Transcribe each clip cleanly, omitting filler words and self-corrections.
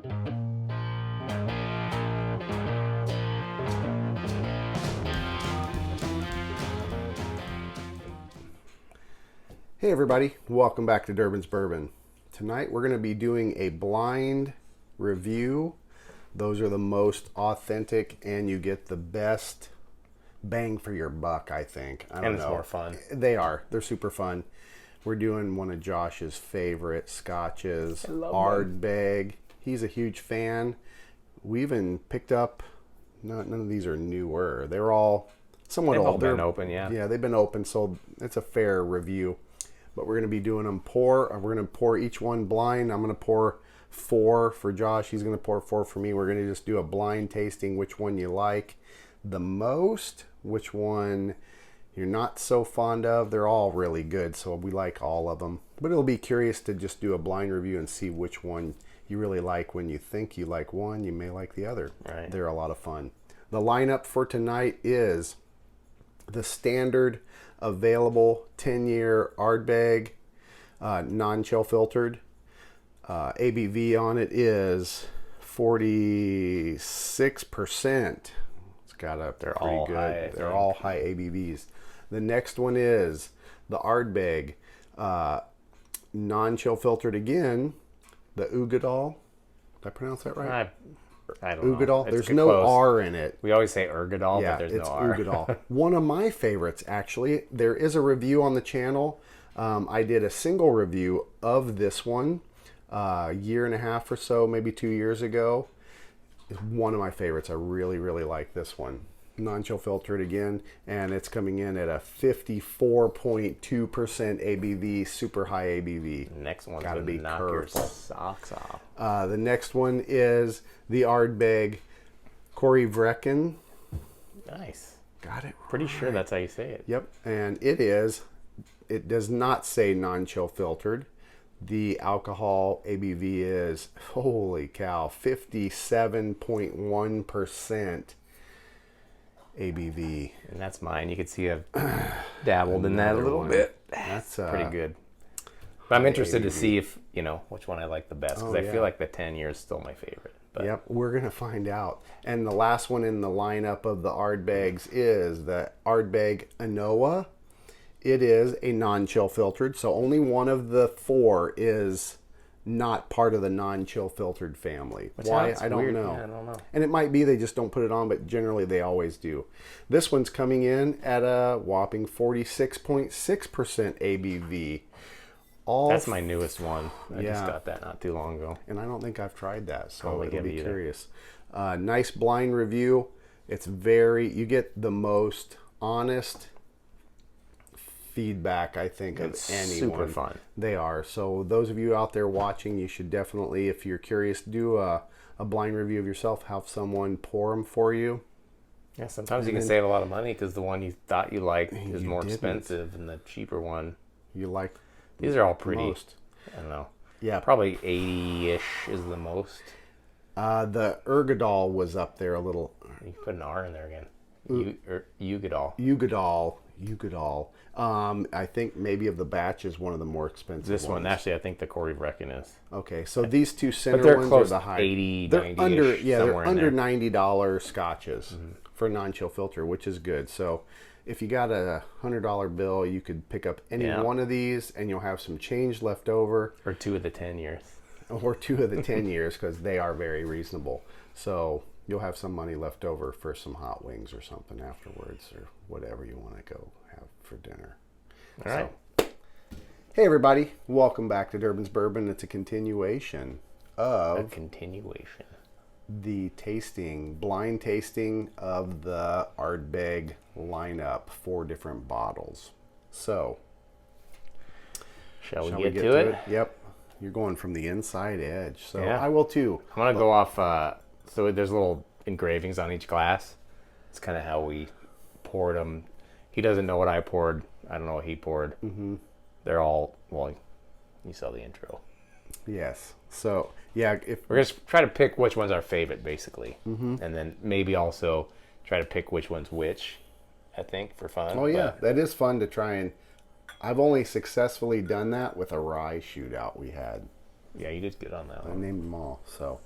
Hey everybody, welcome back to Durbin's Bourbon. Tonight we're going to be doing a blind review. Those are the most authentic and you get the best bang for your buck, I think. I don't know. And it's more fun. They are. They're super fun. We're doing one of Josh's favorite scotches, Ardbeg. He's a huge fan. We even picked up, none of these are newer. They're all somewhat They've all older. been open, yeah. Yeah, they've been open, so it's a fair review. But we're going to be doing them we're going to pour each one blind. I'm going to pour 4 for Josh. He's going to pour 4 for me. We're going to just do a blind tasting, which one you like the most, which one you're not so fond of. They're all really good, so we like all of them. But it'll be curious to just do a blind review and see which one you really like. When you think you like one, you may like the other. Right. They're a lot of fun. The lineup for tonight is the standard available 10-year Ardbeg, non-chill filtered. ABV on it is 46%. It's got a They're pretty all good. high, They're all high ABVs. The next one is the Ardbeg, non-chill filtered again. The Ugadal. Did I pronounce that right? I don't know. Ugadal. There's no close. R in it. We always say Ergadal, Yeah, but there's it's no R. Ugadal. One of my favorites, actually. There is a review on the channel. I did a single review of this one a year and a half or so, maybe 2 years ago. It's one of my favorites. I really, really like this one. Non-chill filtered again, and it's coming in at a 54.2% ABV, super high ABV. Next one's Gotta be knock careful. your socks off. The next one is the Ardbeg Cory Brecon. Nice. Got it. Pretty sure that's how you say it. Yep, and it does not say non-chill filtered. The alcohol ABV is, holy cow, 57.1% ABV. And that's mine. You can see I've dabbled in that a little bit. That's pretty good. But I'm interested to see if, which one I like the best. Because I feel like the 10 year is still my favorite. But Yep, we're going to find out. And the last one in the lineup of the Ardbegs is the Ardbeg Anoa. It is a non-chill filtered, so only one of the 4 is not part of the non-chill filtered family. Why? I don't know. Yeah, I don't know. And it might be they just don't put it on, but generally they always do. This one's coming in at a whopping 46.6% ABV. That's my newest one. I just Yeah. got that not too long ago. And I don't think I've tried that, so Probably it'll give be it either. curious. Nice blind review. It's you get the most honest feedback, I think, It's of anyone. super fun. They are. So those of you out there watching, you should definitely, if you're curious, do a blind review of yourself. Have someone pour them for you. Yeah, sometimes you can save a lot of money because the one you thought you liked is more didn't. expensive, and the cheaper one. You like These are all pretty. most. I don't know. Yeah. Probably 80-ish is the most. The Ergadal was up there a little. You put an R in there again. Ugadal. Ugadal. I think maybe of the batch is one of the more expensive This ones. one, actually, I think the Cory Brecon is. Okay, so these two center But they're ones close are the to high. 80, they're 90-ish, under, yeah, they're somewhere in under there. $90 scotches for non-chill filter, which is good. So if you got a $100 bill, you could pick up any one of these, and you'll have some change left over, Or 2 of the 10 years. or 2 of the 10 years, because they are very reasonable. So you'll have some money left over for some hot wings or something afterwards, or whatever you want to go have for dinner. All right. Hey everybody, welcome back to Durbin's Bourbon. It's a continuation of the blind tasting of the Ardbeg lineup, 4 different bottles. So, Shall we get to it? Yep. You're going from the inside edge. So Yeah. I will too. I'm going to go off, so there's little engravings on each glass. It's kind of how we poured them. He doesn't know what I poured. I don't know what he poured. Mm-hmm. They're all, well, you saw the intro. Yes. So, yeah. We're going to try to pick which one's our favorite, basically. Mm-hmm. And then maybe also try to pick which one's which, I think, for fun. Oh, yeah. That is fun to try and... I've only successfully done that with a rye shootout we had. Yeah, you did good on that I one. named them all, so...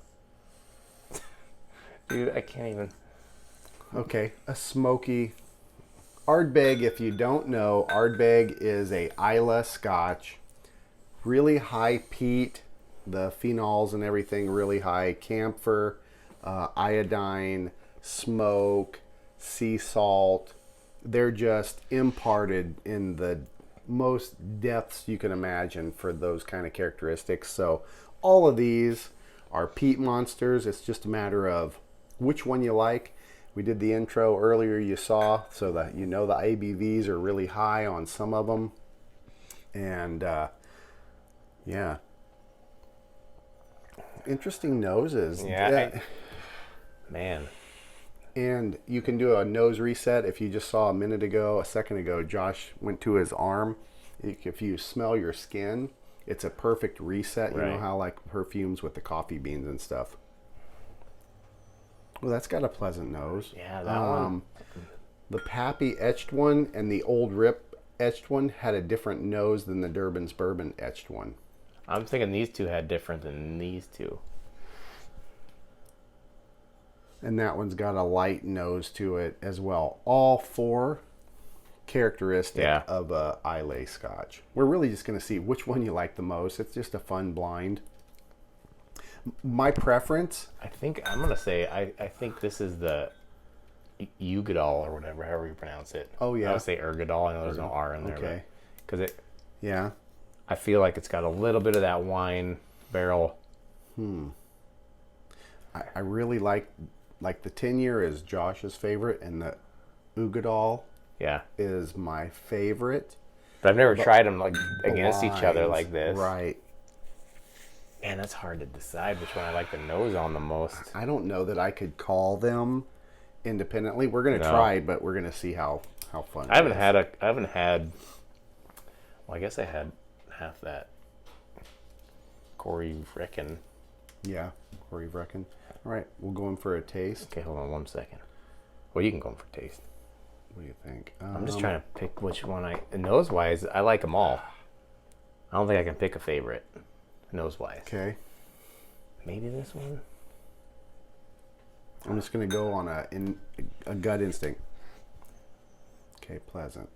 Dude, I can't even. Okay, a smoky Ardbeg. If you don't know, Ardbeg is a Islay Scotch, really high peat, the phenols and everything really high, camphor, iodine, smoke, sea salt. They're just imparted in the most depths you can imagine for those kind of characteristics. So all of these are peat monsters. It's just a matter of which one you like. We did the intro earlier, you saw, so that you know the ABVs are really high on some of them. And yeah, interesting noses. Yeah. Man. And you can do a nose reset. If you just saw a second ago, Josh went to his arm. If you smell your skin, it's a perfect reset. You know how like perfumes with the coffee beans and stuff. Well, that's got a pleasant nose. Yeah, that one. The Pappy etched one and the Old Rip etched one had a different nose than the Durban's Bourbon etched one. I'm thinking these two had different than these two. And that one's got a light nose to it as well. All four characteristic of a Islay Scotch. We're really just going to see which one you like the most. It's just a fun blind. My preference, I think I'm gonna say I think this is the Ugadal or whatever, however you pronounce it. Oh yeah, I would say Urgadal. I know there's no R in there. Okay, because it. Yeah, I feel like it's got a little bit of that wine barrel. I really like the 10-year is Josh's favorite, and the Ugadal is my favorite. But I've never tried them like against each other like this. Right. Man, that's hard to decide which one I like the nose on the most. I don't know that I could call them independently. We're gonna try, but we're gonna see how fun. I haven't had. Well, I guess I had half that. Cory Brecon. Yeah, Cory Brecon. All right, we'll go in for a taste. Okay, hold on 1 second. Well, you can go in for a taste. What do you think? I'm just trying to pick which one nose wise. I like them all. I don't think I can pick a favorite. Nose wise. Okay. Maybe this one. I'm just gonna go on a gut instinct. Okay, pleasant.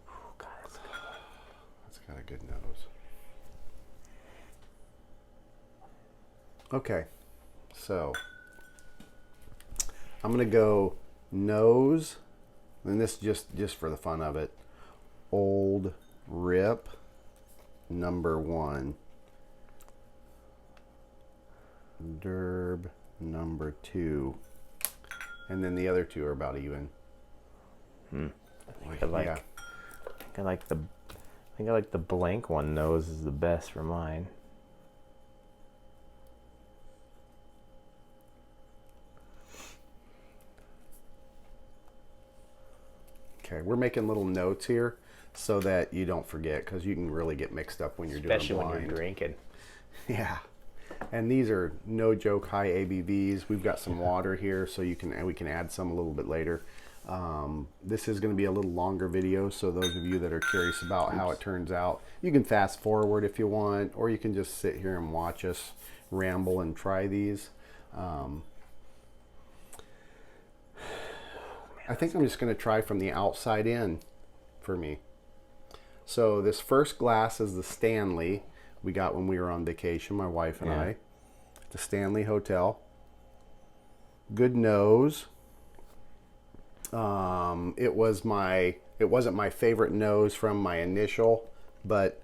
Oh, God, that's good. That's got a good nose. Okay, so I'm gonna go nose. And this just for the fun of it. Old Rip number 1. Durb number 2. And then the other two are about even. I like the blank one. Nose is the best for mine. Okay, we're making little notes here so that you don't forget, because you can really get mixed up when you're doing Especially blind. when you're drinking. Yeah, and these are no joke high ABVs. We've got some water here, so we can add some a little bit later. This is going to be a little longer video, so those of you that are curious about how it turns out, you can fast forward if you want, or you can just sit here and watch us ramble and try these. I think I'm just going to try from the outside in for me. So this first glass is the Stanley we got when we were on vacation, my wife and I. The Stanley Hotel. Good nose. It wasn't my favorite nose from my initial, but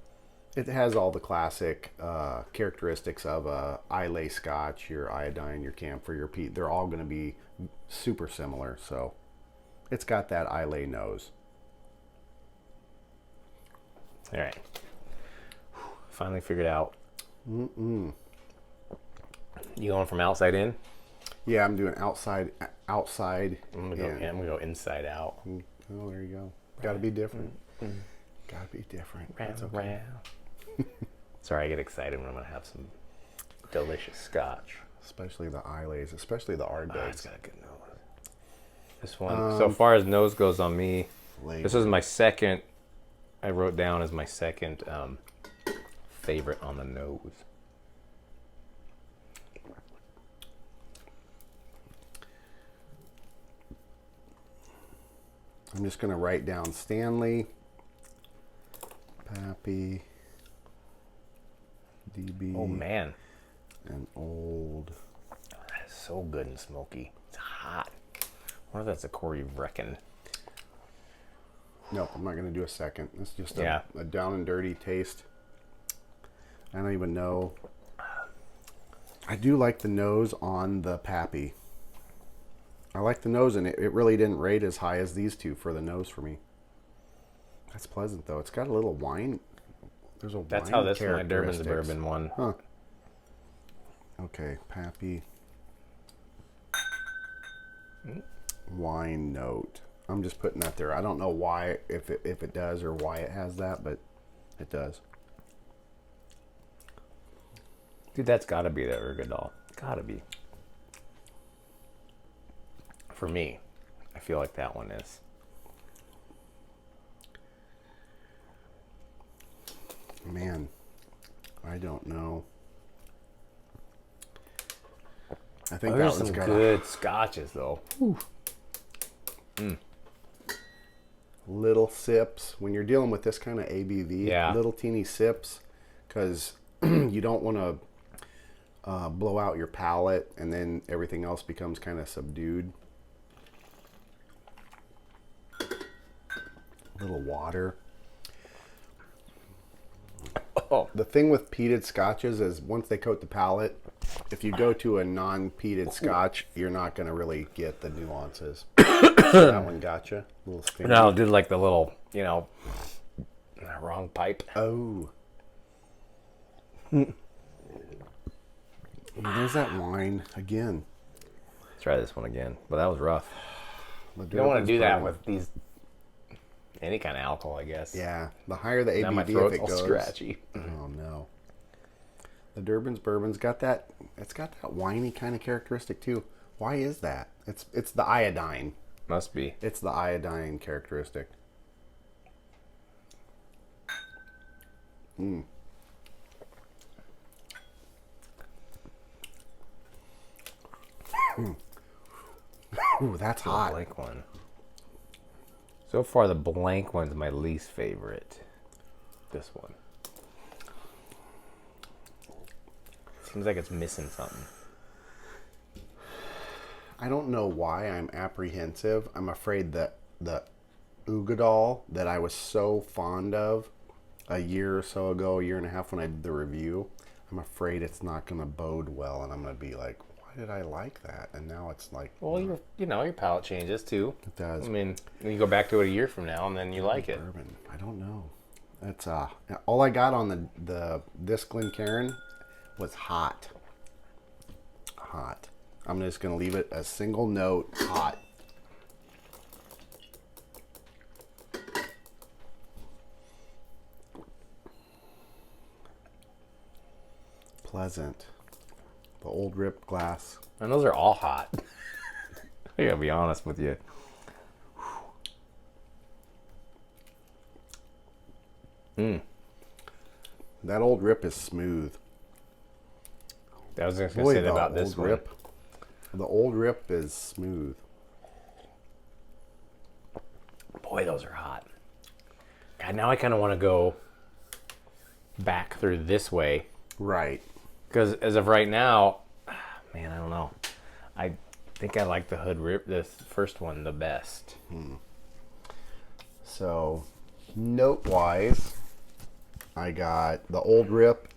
it has all the classic characteristics of a Islay Scotch, your iodine, your camphor, your peat. They're all going to be super similar, so it's got that Islay nose. All right. Finally figured out. You going from outside in? Yeah, I'm doing outside. I'm gonna go inside out. Oh, there you go. Got to be different. Got to be different. That's okay. Sorry, I get excited when I'm gonna have some delicious scotch. Especially the Isleys, especially the Ardbeg. It's got a good nose. This one, so far as nose goes on me, this is my second. I wrote down as my second favorite on the nose. I'm just going to write down Stanley, Pappy, DB. Oh, man. And Old. That is so good and smoky. It's hot. I wonder if that's a Cory Brecon. Nope, I'm not going to do a second. It's just Yeah. a down and dirty taste. I don't even know. I do like the nose on the Pappy. I like the nose, and it really didn't rate as high as these two for the nose for me. That's pleasant, though. It's got a little wine. There's a That's wine how this my Durban's characteristics. Bourbon one. Huh. Okay, Pappy. Wine note. I'm just putting that there. I don't know why, if it does or why it has that, but it does. Dude, that's got to be the Ergadol. Got to be. For me, I feel like that one is. Man, I don't know. I think that There's one's some got good scotches, though. little sips. When you're dealing with this kind of ABV, Yeah. little teeny sips, because you don't want to blow out your palate, and then everything else becomes kind of subdued. A little water. Oh, The thing with peated scotches is once they coat the palate, if you go to a non-peated scotch, you're not going to really get the nuances. So that one gotcha. A little stingy. no, dude, like the little, wrong pipe. Oh. There's that wine again. Let's try this one again. But that was rough. The You don't want to Durban's do that Bourbon. with these, any kind of alcohol, I guess. Yeah, the higher the Now my ABV, throat's if it all goes. scratchy. Oh no. The Durban's Bourbon's got that. It's got that winey kind of characteristic too. Why is that? It's the iodine. Must be. It's the iodine characteristic. Ooh, that's The hot. blank one. So far, the blank one's my least favorite. This one. Seems like it's missing something. I don't know why I'm apprehensive. I'm afraid that the Ugadal that I was so fond of a year or so ago, a year and a half when I did the review, I'm afraid it's not going to bode well, and I'm going to be like, why did I like that? And now it's like, Well, your palate changes too. it does. I mean, you go back to it a year from now, and then you like it. Bourbon. I don't know. That's all I got on this Glencairn was hot. Hot. I'm just gonna leave it a single note, hot. Pleasant. The old ripped glass. And those are all hot. I gotta be honest with you. That old rip is smooth. I was just gonna say that about this old one. rip. The old rip is smooth. Boy, those are hot. God, now I kind of want to go back through this way. Right. Because as of right now, man, I don't know. I think I like the hood rip, the first one, the best. So, note-wise, I got the old rip,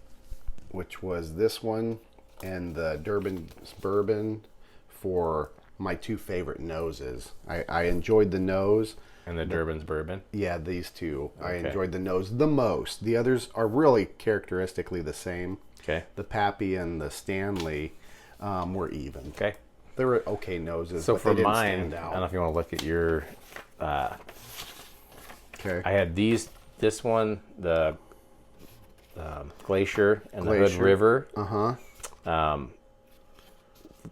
which was this one, and the Durban's Bourbon for my two favorite noses. I enjoyed the nose. And the Durban's Bourbon. Yeah, these two. I Okay. enjoyed the nose the most. The others are really characteristically the same. Okay. The Pappy and the Stanley were even. Okay. They were okay noses, So but for they didn't mine, stand I out. don't know if you want to look at your. Okay. I had this one, the Glacier and the Hood Glacier. River. Uh-huh.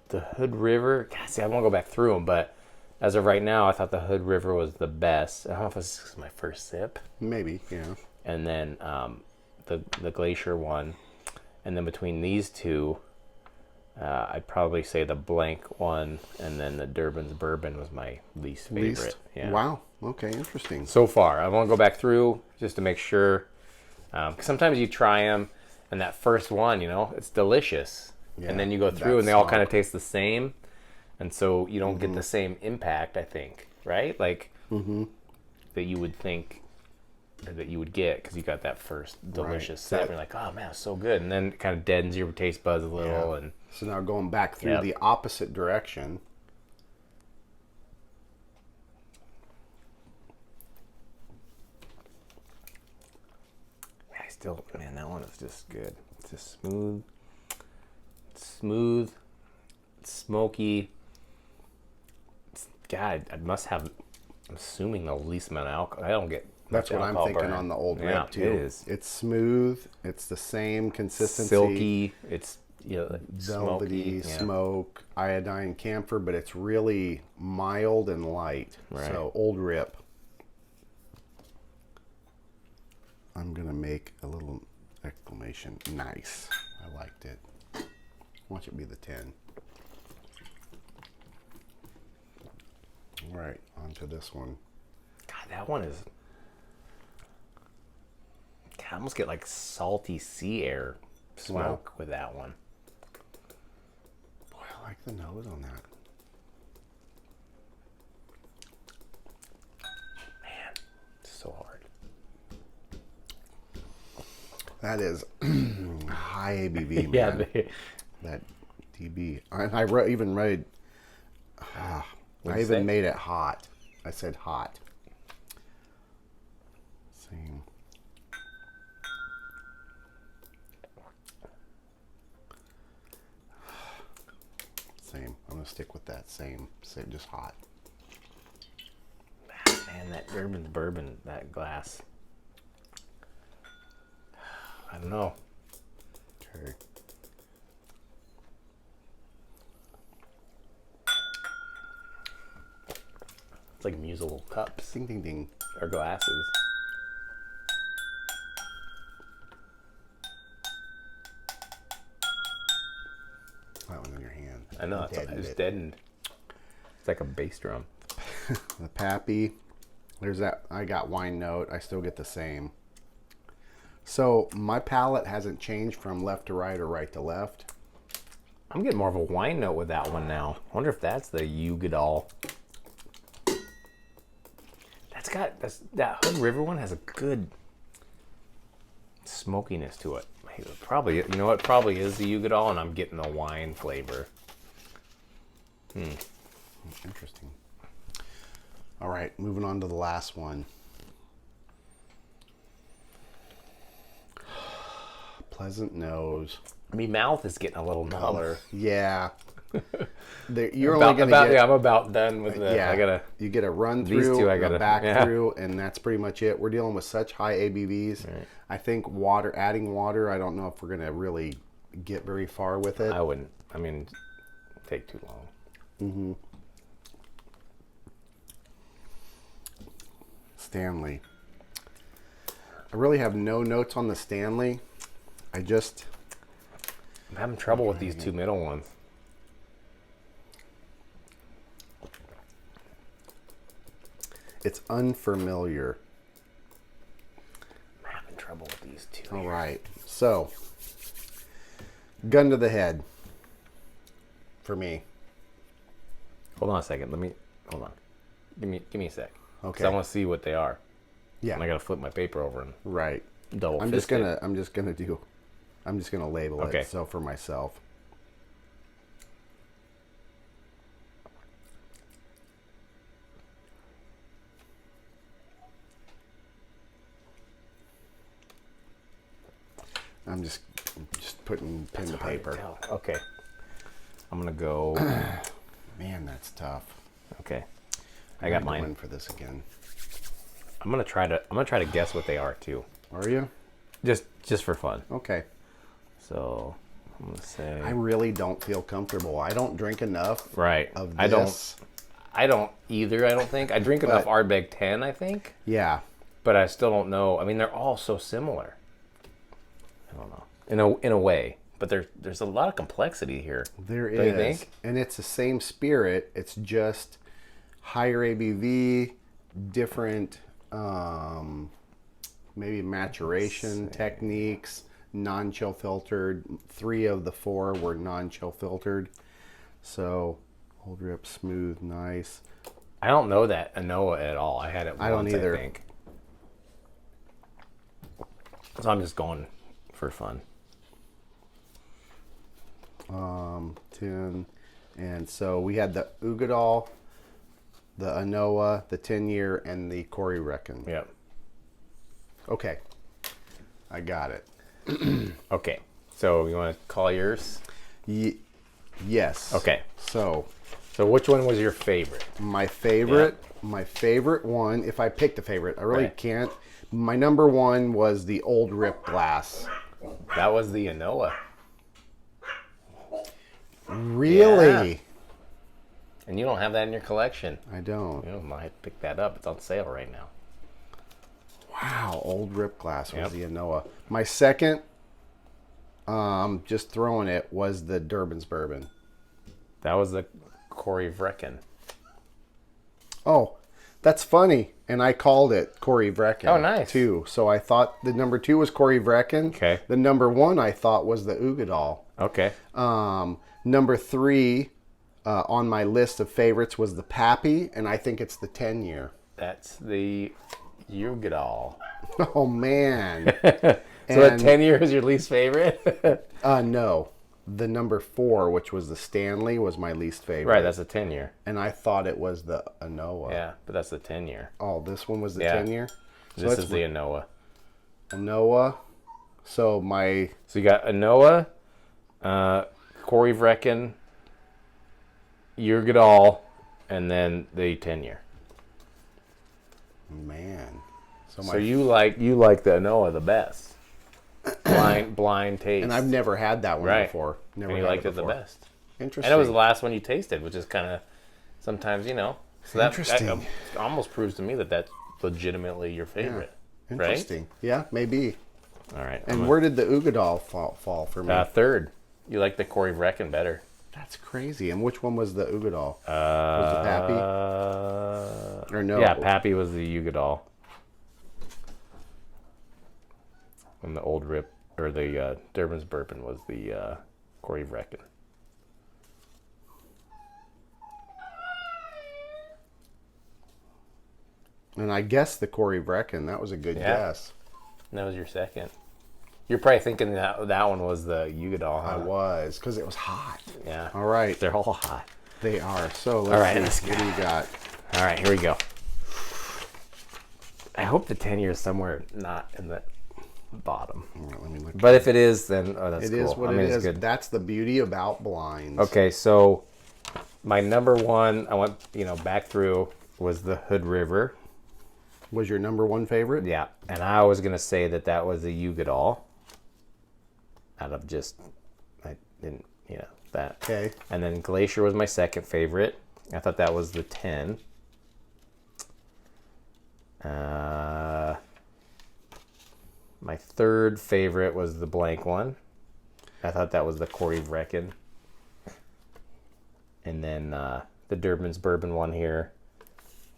The Hood River. God, see, I won't go back through them, but as of right now, I thought the Hood River was the best. I don't know if this is my first sip. Maybe, yeah. And then the Glacier one, and then between these two, I'd probably say the Blank one, and then the Durbin's Bourbon was my least favorite. Yeah. Wow. Okay, interesting. So far, I want to go back through just to make sure. 'Cause sometimes you try them, and that first one, it's delicious, Yeah, and then you go through, and they all that's kind of taste the same, and so you don't get the same impact. I think, right? Like that you would think that you would get because you got that first delicious sip, and you're like, oh man, it's so good, and then it kind of deadens your taste buds a little, and So now going back through the opposite direction. Man, that one is just good. It's just smooth, smoky. God, I must have. I'm assuming the least amount of alcohol. I don't get. That's what I'm thinking burn. on the old Yeah, rib too. it is. It's smooth. It's the same consistency. Silky. It's Velvety, smoky. Yeah. smoke, iodine, camphor, but it's really mild and light. Right. So old rip. I'm gonna make a little exclamation. Nice. I liked it. Watch it be the 10. All right, on to this one. God, that one is. God, I almost get like salty sea air smoke with that one. Boy, I like the nose on that. Man, it's so hard. That is high ABV, man. Yeah, That DB. I even made. I What'd you even say? made it hot. I said hot. Same. Same. I'm gonna stick with that same. Just hot. man, that Durbin's Bourbon, that glass. I don't know. Okay. It's like musical cups Ding ding ding. or glasses. That one's in your hand. I know, it's deadened. It's like a bass drum. The Pappy. There's that. I got wine note. I still get the same. So my palate hasn't changed from left to right or right to left. I'm getting more of a wine note with that one now. I wonder if that's the Ugadal. That Hood River one has a good smokiness to it. Probably, you know what? Probably is the Ugadal, and I'm getting the wine flavor. Interesting. All right, moving on to the last one. Pleasant nose. I mean, mouth is getting a little duller. Yeah. You're only going to get... Yeah, I'm about done with the... Yeah, you get a run through, these two I a gotta- back yeah. through, and that's pretty much it. We're dealing with such high ABVs. Right. I think adding water, I don't know if we're going to really get very far with it. I wouldn't. I mean, take too long. Mm-hmm. Stanley. I really have no notes on the Stanley. I'm having trouble with these two middle ones. It's unfamiliar. I'm having trouble with these two. All right. So, gun to the head for me. Hold on a second. Hold on. Give me a sec. Okay. 'Cause I want to see what they are. Yeah. And I gotta flip my paper over and Right. double. I'm just fist gonna label Okay. it. So for myself. I'm just putting pen to paper. Okay. I'm gonna go. Man, that's tough. Okay. I got Go mine. in for this again. I'm gonna try to guess what they are too. Are you? Just for fun. Okay. So I'm gonna say. I really don't feel comfortable. I don't drink enough Right. of I this. don't either. I don't think I drink enough Ardbeg 10. I think, Yeah. but I still don't know. I mean, they're all so similar. I don't know. In a way, but there's a lot of complexity here. There Don't you is, think? and it's the same spirit. It's just higher ABV, different, maybe maturation techniques, non-chill filtered. 3 of the 4 were non-chill filtered. So, old rip, smooth, nice. I don't know that Anoa at all. I had it once, I don't either. I think. So I'm just going for fun. 10, and so we had the Ugadal, the Anoa, the 10-year, and the Cory Brecon. Yep. Okay, I got it. Okay. So you want to call yours? Yes. Okay. So which one was your favorite? my favorite one, if I picked a favorite, I really Right. can't. My number 1 was the Old Rip Glass. That was the Anoa. Really? Yeah. And you don't have that in your collection. I don't. You might pick that up. It's on sale right now. Wow, Old Rip Glass was Yep. the Anoa. My second, just throwing it, was the Durban's Bourbon. That was the Cory Brecon. Oh, that's funny. And I called it Cory Brecon. Oh, nice. Too. So I thought the number 2 was Cory Brecon. Okay. The number 1 I thought was the Ugadal. Okay. Number 3 on my list of favorites was the Pappy, and I think it's the 10-year. That's the Ugadal. Oh, man. So that 10-year is your least favorite? No. The number 4, which was the Stanley, was my least favorite. Right, that's a 10-year. And I thought it was the Anoa. Yeah, but that's the 10-year. Oh, this one was the Yeah. 10-year? This is the Anoa. Anoa. So So you got Anoa, Cory Brecon, Ugadal, and then the 10-year. Man. So you like the Anoa the best. Blind taste. And I've never had that one Right. before. Never And you had liked it the before. best. Interesting. And it was the last one you tasted, which is kind of sometimes, So that Interesting. almost proves to me that that's legitimately your favorite. Interesting. Yeah, maybe. Right? All right. And where did the Ugadal fall for me? Third. You like the Cory Brecon better. That's crazy. And which one was the Ugadal? Was it Pappy? Or no? Yeah, Pappy was the Ugadal. And the Old Rip, or the Durban's Bourbon was the Cory Brecon. And I guessed the Cory Brecon. That was a good guess. And that was your second. You're probably thinking that one was the Ugadal, huh? I was, because it was hot. Yeah. All right. They're all hot. They are. So All right, let's see. What do you got? All right, here we go. I hope the 10-year is somewhere not in the bottom. All right, let me look. But if it is, then that's It cool. is what I mean, it it's is. good. That's the beauty about blinds. Okay, so my number 1, I went, back through, was the Hood River. Was your number 1 favorite? Yeah, and I was going to say that was a Ugadal. Out of just, I didn't, that. Okay. And then Glacier was my second favorite. I thought that was the 10. My third favorite was the blank one. I thought that was the Cory Brecon. And then the Durban's Bourbon one here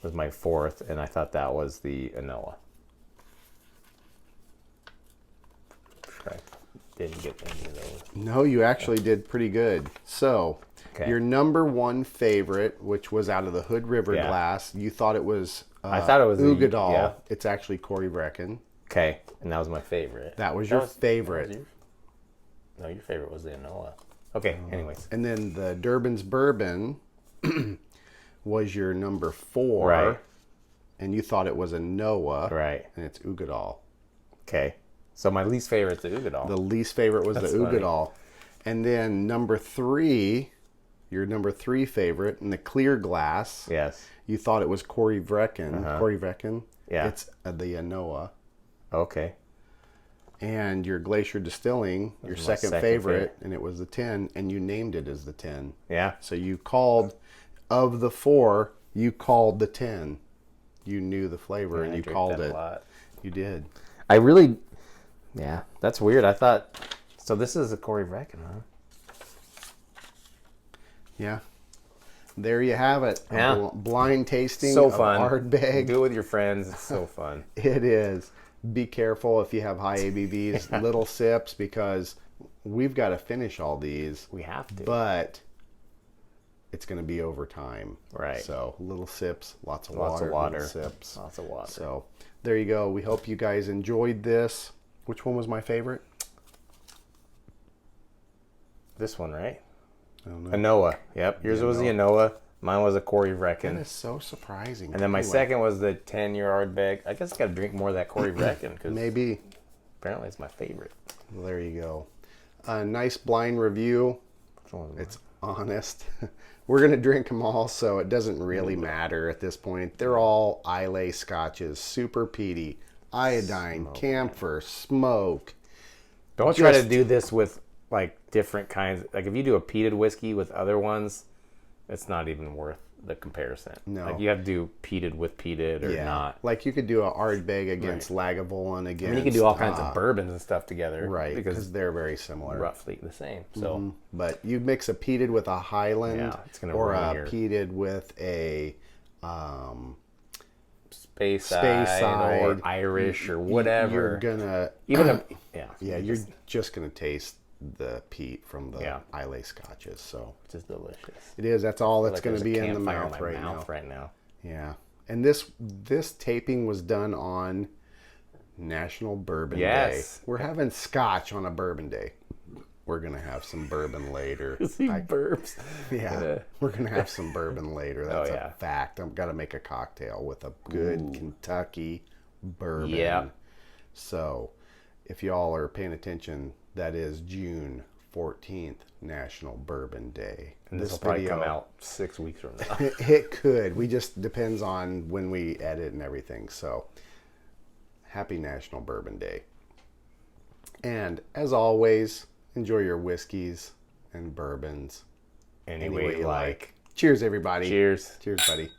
was my fourth, and I thought that was the Anoa. I didn't get any of those. No, you actually did pretty good. So, Okay. your number 1 favorite, which was out of the Hood River Yeah. glass, you thought it was I thought it was the- Ugadal. yeah. It's actually Cory Brecon. Okay, and that was my favorite. That was your favorite. No, your favorite was the Anoa. Okay, anyways. And then the Durban's Bourbon was your number 4. Right. And you thought it was a Noah. Right. And it's Ugadal. Okay. So my least favorite's the Ugadal. The least favorite was That's the funny. Ugadal. And then number 3, your number 3 favorite, in the clear glass, Yes. you thought it was Cory Brecon. Cory Brecon. Yeah. It's the Anoa. Okay. And your Glacier Distilling, your was my second second favorite, favorite. and it was the 10, and you named it as the 10. Yeah. So you called, of the 4, you called the 10. You knew the flavor, and I you drink called that it. a lot. You did. I really, Yeah, that's weird. I thought, so this is a Cory Brecon, huh? Yeah. There you have it. Yeah. Blind tasting So of fun. Ardbeg. Do it with your friends. It's so fun. It is. Be careful if you have high ABVs, little sips, because we've got to finish all these. We have to. But it's going to be over time. Right. So little sips, lots of Lots water. of water. Little sips. Lots of water. So there you go. We hope you guys enjoyed this. Which one was my favorite? This one, right? I don't know. Anoa. Yep. Yours was the Anoa. Mine was a Cory Brecon. That is so surprising. And then my Anyway, second was the 10-year Ardbeg. I guess I got to drink more of that Cory Brecon because maybe. apparently it's my favorite. Well, there you go. A nice blind review. Which one was It's honest. We're going to drink them all, so it doesn't really matter at this point. They're all Islay scotches, super peaty, iodine, camphor, smoke. Don't try to do this with like different kinds. Like if you do a peated whiskey with other ones, it's not even worth the comparison. No. Like you have to do peated with peated or not. Like you could do a Ardbeg against Lagavulin against. I mean, you can do all kinds of bourbons and stuff together. Right, Because because they're very similar. roughly the same. So But you mix a peated with a Highland, Yeah, it's gonna or ruin a your- peated with a space side or Irish or whatever. You're gonna Even a you're just gonna taste the peat from the Yeah. Islay scotches. So which is delicious. it is. That's all that's Like gonna there's be a in the campfire mouth my right now. right now. Yeah, and this taping was done on National Bourbon Yes. Day. We're having scotch on a bourbon day. We're gonna have some bourbon later. He burps. Yeah, we're gonna have some bourbon later. That's yeah. a fact. I've got to make a cocktail with a good Kentucky bourbon. Yeah. So, if y'all are paying attention, that is June 14th, National Bourbon Day. And this will probably come out 6 weeks from now. It could. We just depends on when we edit and everything. So, happy National Bourbon Day. And as always, enjoy your whiskeys and bourbons Any way you like. Cheers, everybody. Cheers. Cheers, buddy.